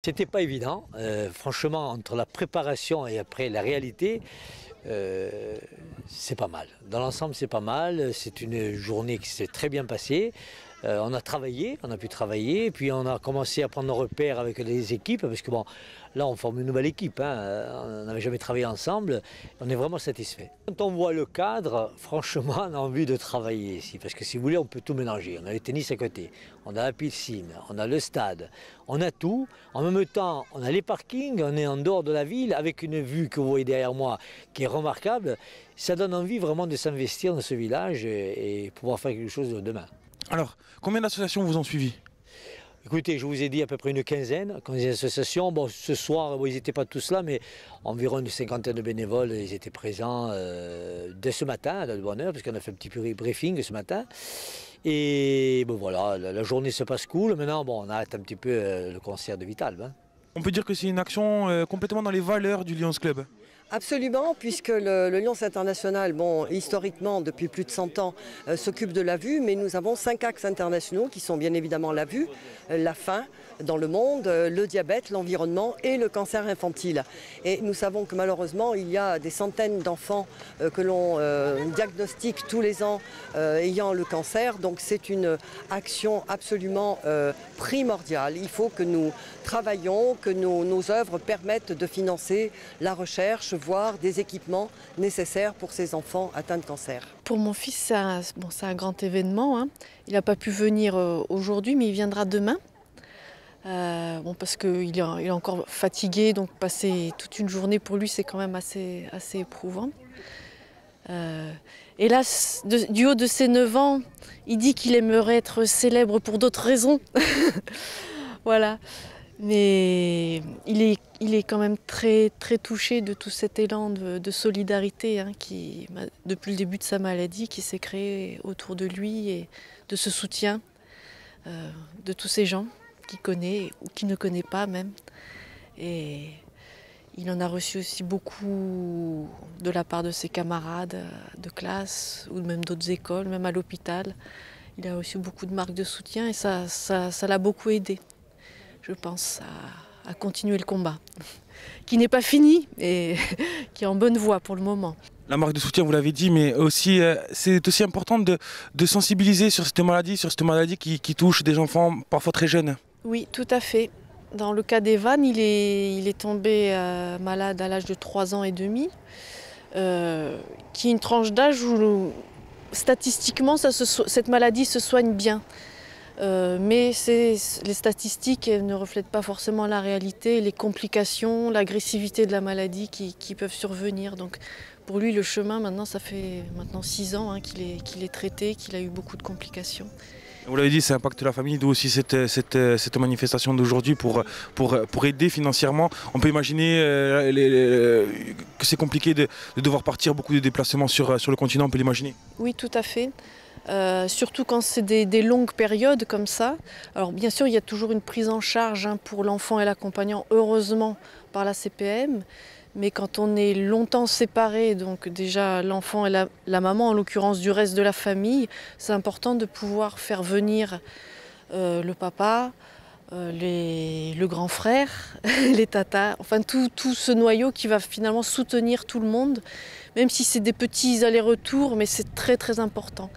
C'était pas évident, franchement, entre la préparation et après la réalité, c'est pas mal. Dans l'ensemble, c'est pas mal. C'est une journée qui s'est très bien passée. On a travaillé, on a pu travailler, puis on a commencé à prendre nos repères avec les équipes, parce que bon, là on forme une nouvelle équipe, hein. On n'avait jamais travaillé ensemble, on est vraiment satisfait. Quand on voit le cadre, franchement, on a envie de travailler ici, parce que si vous voulez, on peut tout mélanger. On a le tennis à côté, on a la piscine, on a le stade, on a tout. En même temps, on a les parkings, on est en dehors de la ville, avec une vue que vous voyez derrière moi qui est remarquable. Ça donne envie vraiment de s'investir dans ce village et pouvoir faire quelque chose de demain. Alors, combien d'associations vous ont suivi? Écoutez, je vous ai dit à peu près une quinzaine, associations. Bon, ce soir, bon, ils n'étaient pas tous là, mais environ une cinquantaine de bénévoles, ils étaient présents dès ce matin, de bonne heure, parce qu'on a fait un petit briefing ce matin. Et bon, voilà, la journée se passe cool. Maintenant, bon, on arrête un petit peu le concert de Vital, hein. On peut dire que c'est une action complètement dans les valeurs du Lions Club. Absolument, puisque le Lions International, bon, historiquement, depuis plus de 100 ans, s'occupe de la vue, mais nous avons 5 axes internationaux qui sont bien évidemment la vue, la faim dans le monde, le diabète, l'environnement et le cancer infantile. Et nous savons que malheureusement, il y a des centaines d'enfants que l'on diagnostique tous les ans ayant le cancer. Donc c'est une action absolument primordiale. Il faut que nous travaillions, que nos œuvres permettent de financer la recherche, voire des équipements nécessaires pour ces enfants atteints de cancer. Pour mon fils, c'est un grand événement, hein. Il n'a pas pu venir aujourd'hui, mais il viendra demain. Parce qu'il est encore fatigué, donc passer toute une journée pour lui, c'est quand même assez éprouvant. Et là, du haut de ses 9 ans, il dit qu'il aimerait être célèbre pour d'autres raisons. Voilà. Mais il est quand même très, très touché de tout cet élan de solidarité, hein, qui, depuis le début de sa maladie, qui s'est créé autour de lui, et de ce soutien de tous ces gens qu'il connaît ou qu'il ne connaît pas même. Et il en a reçu aussi beaucoup de la part de ses camarades de classe ou même d'autres écoles, même à l'hôpital. Il a reçu beaucoup de marques de soutien et ça l'a beaucoup aidé, je pense, à continuer le combat, qui n'est pas fini et qui est en bonne voie pour le moment. La marque de soutien, vous l'avez dit, mais aussi, c'est aussi important de sensibiliser sur cette maladie qui touche des enfants parfois très jeunes. Oui, tout à fait. Dans le cas d'Evan, il est tombé malade à l'âge de 3 ans et demi, qui est une tranche d'âge où statistiquement cette maladie se soigne bien. Mais les statistiques ne reflètent pas forcément la réalité, les complications, l'agressivité de la maladie qui peuvent survenir. Donc pour lui, le chemin, maintenant, ça fait maintenant 6 ans, hein, qu'il est traité, qu'il a eu beaucoup de complications. Vous l'avez dit, ça impacte la famille, d'où aussi cette manifestation d'aujourd'hui pour aider financièrement. On peut imaginer que c'est compliqué de devoir partir, beaucoup de déplacements sur le continent, on peut l'imaginer. Oui, tout à fait. Surtout quand c'est des longues périodes comme ça. Alors bien sûr, il y a toujours une prise en charge, hein, pour l'enfant et l'accompagnant, heureusement, par la CPM. Mais quand on est longtemps séparés, donc déjà l'enfant et la maman, en l'occurrence du reste de la famille, c'est important de pouvoir faire venir le papa, le grand frère, les tatas, enfin tout ce noyau qui va finalement soutenir tout le monde, même si c'est des petits allers-retours, mais c'est très très important.